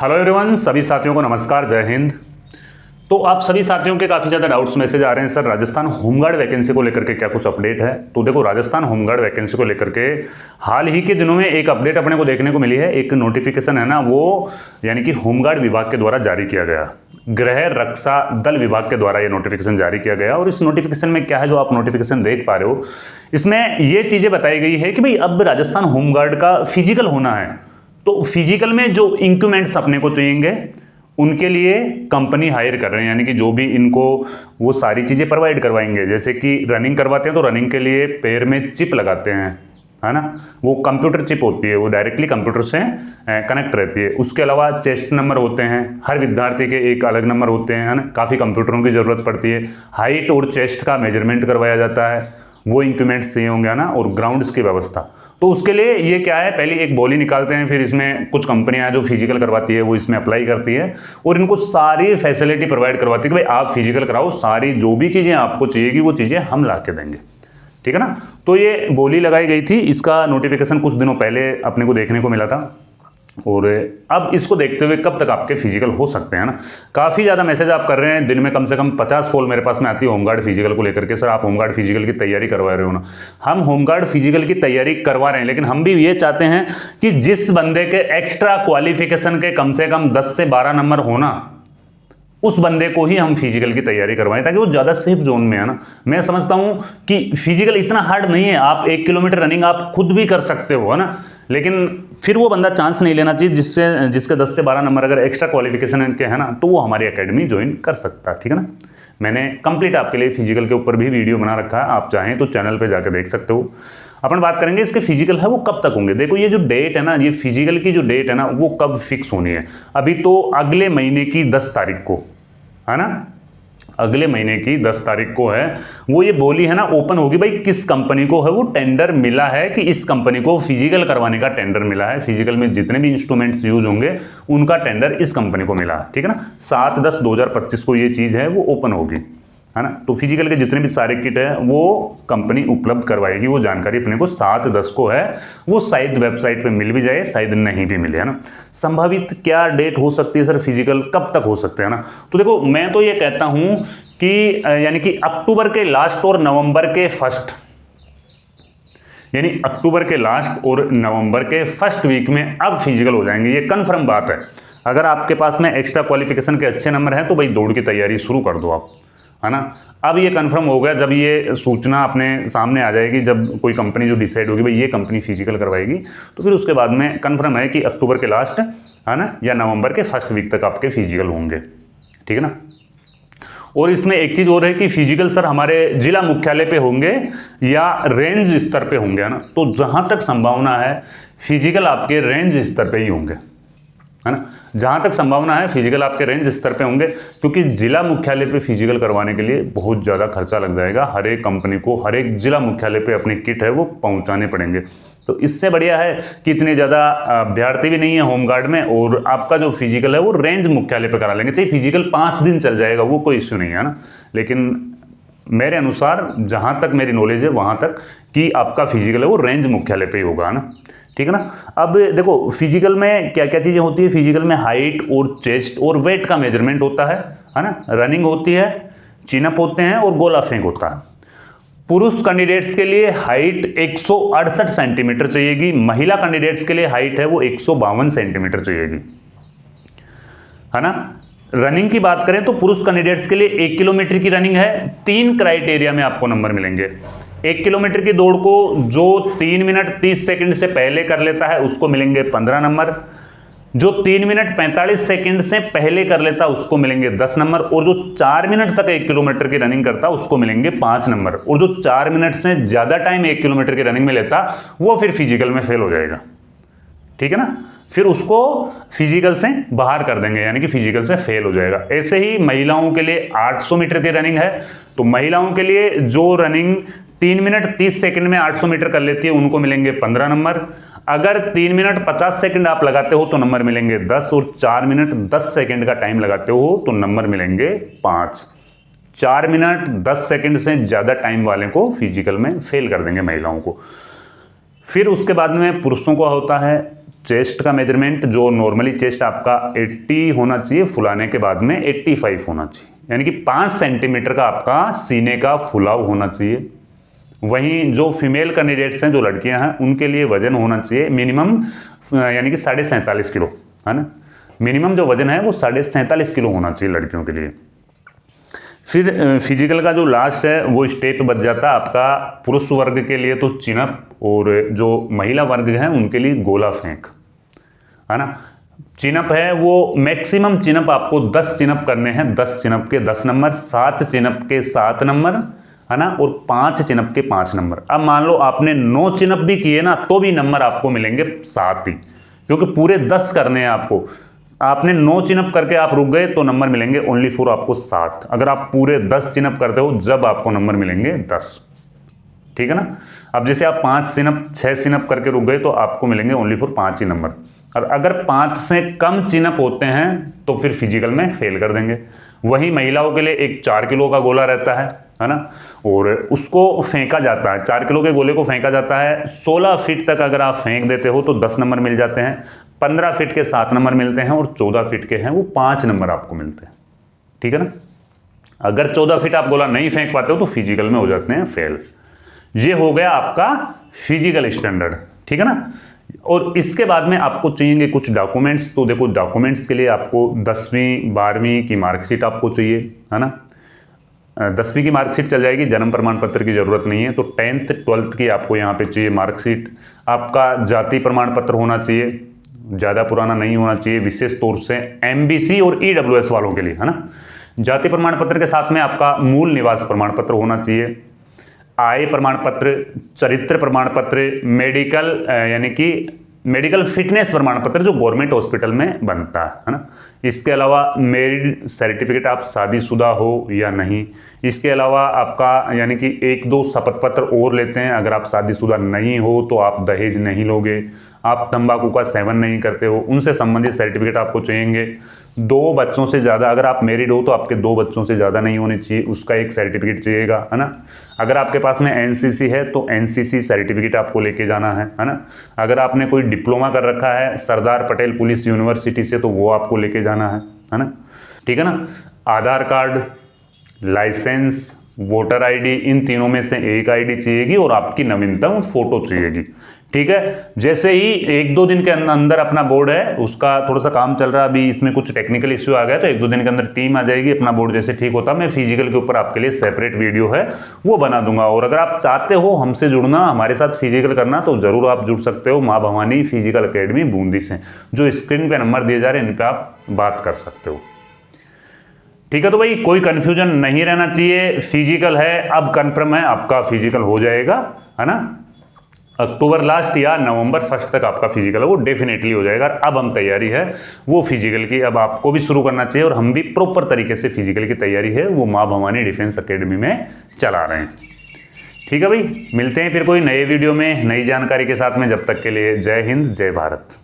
Hello everyone, सभी साथियों को नमस्कार, जय हिंद। तो आप सभी साथियों के काफ़ी ज़्यादा डाउट्स मैसेज आ रहे हैं, सर राजस्थान होमगार्ड वैकेंसी को लेकर के क्या कुछ अपडेट है। तो देखो, राजस्थान होमगार्ड वैकेंसी को लेकर के हाल ही के दिनों में एक अपडेट अपने को देखने को मिली है। एक नोटिफिकेशन है ना, वो यानी कि होमगार्ड विभाग के द्वारा जारी किया गया, गृह रक्षा दल विभाग के द्वारा ये नोटिफिकेशन जारी किया गया। और इस नोटिफिकेशन में क्या है, जो आप नोटिफिकेशन देख पा रहे हो, इसमें ये चीज़ें बताई गई है कि भाई अब राजस्थान होमगार्ड का फिजिकल होना है, तो फिजिकल में जो इक्विपमेंट्स अपने को चाहिएंगे उनके लिए कंपनी हायर कर रहे हैं, यानी कि जो भी इनको वो सारी चीज़ें प्रोवाइड करवाएंगे। जैसे कि रनिंग करवाते हैं तो रनिंग के लिए पैर में चिप लगाते हैं, है ना, वो कंप्यूटर चिप होती है, वो डायरेक्टली कंप्यूटर से कनेक्ट रहती है। उसके अलावा चेस्ट नंबर होते हैं, हर विद्यार्थी के एक अलग नंबर होते हैं, है ना। काफ़ी कंप्यूटरों की ज़रूरत पड़ती है। हाइट और चेस्ट का मेजरमेंट करवाया जाता है, वो इंक्यूमेंट्स चाहिए होंगे, है ना। और ग्राउंड्स की व्यवस्था, तो उसके लिए ये क्या है, पहले एक बोली निकालते हैं, फिर इसमें कुछ कंपनियां जो फिजिकल करवाती है वो इसमें अप्लाई करती है और इनको सारी फैसिलिटी प्रोवाइड करवाती है कि भाई आप फिजिकल कराओ, सारी जो भी चीज़ें आपको चाहिएगी वो चीज़ें हम ला के देंगे, ठीक है ना। तो ये बोली लगाई गई थी, इसका नोटिफिकेशन कुछ दिनों पहले अपने को देखने को मिला था। और अब इसको देखते हुए कब तक आपके फिजिकल हो सकते हैं ना, काफ़ी ज़्यादा मैसेज आप कर रहे हैं। दिन में कम से कम 50 कॉल मेरे पास में आती है होमगार्ड फिजिकल को लेकर के। सर आप होमगार्ड फिजिकल की तैयारी करवा रहे हो ना। हम होमगार्ड फिजिकल की तैयारी करवा रहे हैं, लेकिन हम भी ये चाहते हैं कि जिस बंदे के एक्स्ट्रा क्वालिफिकेशन के कम से कम 10 से 12 नंबर होना, उस बंदे को ही हम फिजिकल की तैयारी करवाएं, ताकि वो ज़्यादा सेफ जोन में है ना। मैं समझता हूँ कि फिजिकल इतना हार्ड नहीं है, आप 1 किलोमीटर रनिंग आप खुद भी कर सकते हो, है ना। लेकिन फिर वो बंदा चांस नहीं लेना चाहिए जिसके 10 से 12 नंबर अगर एक्स्ट्रा क्वालिफिकेशन के है ना, तो वो हमारी एकेडमी ज्वाइन कर सकता है, ठीक है ना। मैंने कंप्लीट आपके लिए फिजिकल के ऊपर भी वीडियो बना रखा है, आप चाहें तो चैनल पे जाकर देख सकते हो। अपन बात करेंगे इसके फिजिकल है वो कब तक होंगे। देखो, ये जो डेट है ना, ये फिजिकल की जो डेट है ना, वो कब फिक्स होनी है। अभी तो अगले महीने की 10 तारीख को, है ना, अगले महीने की 10 तारीख को है वो, ये बोली है ना ओपन होगी। भाई किस कंपनी को है वो टेंडर मिला है, कि इस कंपनी को फिजिकल करवाने का टेंडर मिला है। फिजिकल में जितने भी इंस्ट्रूमेंट्स यूज होंगे उनका टेंडर इस कंपनी को मिला है, ठीक है ना। 7/10/2025 को ये चीज़ है वो ओपन होगी, है ना। तो फिजिकल के जितने भी सारे किट है वो कंपनी उपलब्ध करवाएगी। वो जानकारी अपने को 7/10 को है, वो शायद वेबसाइट पे मिल भी जाए, शायद नहीं भी मिले, है ना। संभावित क्या डेट हो सकती है सर, फिजिकल कब तक हो सकते हैं ना। तो देखो, मैं तो ये कहता हूं कि यानी कि अक्टूबर के लास्ट और नवंबर के फर्स्ट, यानी अक्टूबर के लास्ट और नवंबर के फर्स्ट वीक में अब फिजिकल हो जाएंगे, ये कन्फर्म बात है। अगर आपके पास में एक्स्ट्रा क्वालिफिकेशन के अच्छे नंबर हैं तो भाई दौड़ की तैयारी शुरू कर दो आप, है ना। अब ये कंफर्म हो गया, जब ये सूचना अपने सामने आ जाएगी, जब कोई कंपनी जो डिसाइड होगी भाई ये कंपनी फिजिकल करवाएगी, तो फिर उसके बाद में कंफर्म है कि अक्टूबर के लास्ट, है ना, या नवंबर के फर्स्ट वीक तक आपके फिजिकल होंगे, ठीक है ना। और इसमें एक चीज़ और है कि फिजिकल सर हमारे जिला मुख्यालय पे होंगे या रेंज स्तर पे होंगे, है ना। तो जहाँ तक संभावना है फिजिकल आपके रेंज स्तर पे ही होंगे, है ना। जहाँ तक संभावना है फिजिकल आपके रेंज स्तर पे होंगे, क्योंकि जिला मुख्यालय पे फिजिकल करवाने के लिए बहुत ज़्यादा खर्चा लग जाएगा। हर एक कंपनी को हर एक जिला मुख्यालय पे अपनी किट है वो पहुँचाने पड़ेंगे। तो इससे बढ़िया है कि इतने ज़्यादा अभ्यर्थी भी नहीं है होमगार्ड में, और आपका जो फिजिकल है वो रेंज मुख्यालय पर करा लेंगे। चाहिए फिजिकल 5 दिन चल जाएगा, वो कोई इश्यू नहीं है ना। लेकिन मेरे अनुसार जहाँ तक मेरी नॉलेज है वहाँ तक कि आपका फिजिकल है वो रेंज मुख्यालय पे ही होगा ना, ठीक है ना। अब देखो, फिजिकल में क्या क्या चीज़ें होती है। फिजिकल में हाइट और चेस्ट और वेट का मेजरमेंट होता है ना। रनिंग होती है, चिनअप होते हैं और गोला फेंक होता है। पुरुष कैंडिडेट्स के लिए हाइट 168 सेंटीमीटर चाहिएगी, महिला कैंडिडेट्स के लिए हाइट है वो 152 सेंटीमीटर चाहिएगी, है ना। रनिंग की बात करें तो पुरुष कैंडिडेट्स के लिए 1 किलोमीटर की रनिंग है, 3 क्राइटेरिया में आपको नंबर मिलेंगे। 1 किलोमीटर की दौड़ को जो 3 मिनट 30 सेकंड से पहले कर लेता है उसको मिलेंगे 15 नंबर, जो 3 मिनट 45 सेकंड से पहले कर लेता है उसको मिलेंगे 10 नंबर, और जो 4 मिनट तक 1 किलोमीटर की रनिंग करता है उसको मिलेंगे 5 नंबर, और जो 4 मिनट से ज़्यादा टाइम 1 किलोमीटर की रनिंग में लेता वो फिर फिजिकल में फेल हो जाएगा, ठीक है ना। फिर उसको फिजिकल से बाहर कर देंगे, यानी कि फिजिकल से फेल हो जाएगा। ऐसे ही महिलाओं के लिए 800 मीटर की रनिंग है, तो महिलाओं के लिए जो रनिंग 3 मिनट 30 सेकंड में 800 मीटर कर लेती है उनको मिलेंगे 15 नंबर। अगर 3 मिनट 50 सेकंड आप लगाते हो तो नंबर मिलेंगे 10, और 4 मिनट 10 सेकंड का टाइम लगाते हो तो नंबर मिलेंगे 5। 4 मिनट 10 सेकंड से ज़्यादा टाइम वाले को फिजिकल में फेल कर देंगे महिलाओं को। फिर उसके बाद में पुरुषों को होता है चेस्ट का मेजरमेंट जो नॉर्मली चेस्ट आपका 80 होना चाहिए, फुलाने के बाद में 85 होना चाहिए, यानी कि 5 सेंटीमीटर का आपका सीने का फुलाव होना चाहिए। वहीं जो फीमेल कैंडिडेट्स हैं, जो लड़कियां हैं, उनके लिए वजन होना चाहिए मिनिमम यानी कि 47.5 किलो, है ना। मिनिमम जो वजन है वो 47.5 किलो होना चाहिए लड़कियों के लिए। फिर फिजिकल का जो लास्ट है वो स्टेप बच जाता है आपका पुरुष वर्ग के लिए तो चिनअप, और जो महिला वर्ग है उनके लिए गोला फेंक, है ना। चिनअप है वो मैक्सिमम चिनअप आपको 10 चिनअप करने हैं, 10 चिनअप के 10 नंबर, 7 चिनअप के 7 नंबर, है ना, और 5 चिनअप के 5 नंबर। अब मान लो आपने 9 चिनअप भी किए ना तो भी नंबर आपको मिलेंगे 7 ही, क्योंकि पूरे 10 करने हैं आपको। आपने 9 चिनअप करके आप रुक गए तो नंबर मिलेंगे ओनली फॉर आपको 7। अगर आप पूरे 10 चिनअप करते हो जब आपको नंबर मिलेंगे 10, ठीक है ना। अब जैसे आप 5 चिनअप 6 चिनअप करके रुक गए तो आपको मिलेंगे ओनली फॉर 5 ही नंबर। और अगर 5 से कम चिनअप होते हैं तो फिर फिजिकल में फेल कर देंगे। वही महिलाओं के लिए एक 4 किलो का गोला रहता है ना, और उसको फेंका जाता है, 4 किलो के गोले को फेंका जाता है। 16 फीट तक अगर आप फेंक देते हो तो 10 नंबर मिल जाते हैं, 15 फीट के 7 नंबर मिलते हैं, और 14 फीट के हैं वो 5 नंबर आपको मिलते हैं, ठीक है ना। अगर 14 फीट आप गोला नहीं फेंक पाते हो तो फिजिकल में हो जाते हैं फेल। ये हो गया आपका फिजिकल स्टैंडर्ड, ठीक है ना। और इसके बाद में आपको चाहिए कुछ डॉक्यूमेंट्स। तो देखो डॉक्यूमेंट्स के लिए आपको 10वीं 12वीं की मार्कशीट आपको चाहिए, है ना। 10वीं की मार्कशीट चल जाएगी, जन्म प्रमाण पत्र की जरूरत नहीं है। तो 10th 12th की आपको यहाँ पे चाहिए मार्कशीट। आपका जाति प्रमाण पत्र होना चाहिए, ज़्यादा पुराना नहीं होना चाहिए, विशेष तौर से MBC और EWS वालों के लिए, है ना। जाति प्रमाण पत्र के साथ में आपका मूल निवास प्रमाण पत्र होना चाहिए, आय प्रमाण पत्र, चरित्र प्रमाण पत्र, मेडिकल यानी कि मेडिकल फिटनेस प्रमाण पत्र जो गवर्नमेंट हॉस्पिटल में बनता है ना। इसके अलावा मैरिड सर्टिफिकेट, आप शादीशुदा हो या नहीं। इसके अलावा आपका यानी कि 1-2 शपथ पत्र और लेते हैं। अगर आप शादीशुदा नहीं हो तो आप दहेज नहीं लोगे, आप तंबाकू का सेवन नहीं करते हो, उनसे संबंधित सर्टिफिकेट आपको चाहिए। 2 बच्चों से ज़्यादा, अगर आप मैरिड हो तो आपके 2 बच्चों से ज़्यादा नहीं होने चाहिए, उसका एक सर्टिफिकेट चाहिएगा, है ना। अगर आपके पास में NCC है तो NCC सर्टिफिकेट आपको लेके जाना है ना। अगर आपने कोई डिप्लोमा कर रखा है सरदार पटेल पुलिस यूनिवर्सिटी से तो वो आपको लेके जाना है ना, ठीक है ना। आधार कार्ड, लाइसेंस, वोटर ID, इन तीनों में से एक ID चाहिएगी, और आपकी नवीनतम फोटो चाहिएगी, ठीक है। जैसे ही 1-2 दिन के अंदर अपना बोर्ड है, उसका थोड़ा सा काम चल रहा है अभी, इसमें कुछ टेक्निकल इश्यू आ गया, तो 1-2 दिन के अंदर टीम आ जाएगी। अपना बोर्ड जैसे ठीक होता मैं फिजिकल के ऊपर आपके लिए सेपरेट वीडियो है वो बना दूंगा। और अगर आप चाहते हो हमसे जुड़ना, हमारे साथ फिजिकल करना, तो जरूर आप जुड़ सकते हो माँ भवानी फिजिकल अकेडमी बूंदी से। जो स्क्रीन पे नंबर दिए जा रहे हैं इन पर आप बात कर सकते हो, ठीक है। तो भाई कोई कंफ्यूजन नहीं रहना चाहिए, फिजिकल है अब कंफर्म है, आपका फिजिकल हो जाएगा, है ना। अक्टूबर लास्ट या नवंबर 1 तक आपका फिजिकल है वो डेफिनेटली हो जाएगा। अब हम तैयारी है वो फिजिकल की, अब आपको भी शुरू करना चाहिए, और हम भी प्रॉपर तरीके से फिजिकल की तैयारी है वो माँ भवानी डिफेंस अकेडमी में चला रहे हैं, ठीक है भाई। मिलते हैं फिर कोई नए वीडियो में नई जानकारी के साथ में, जब तक के लिए जय हिंद जय भारत।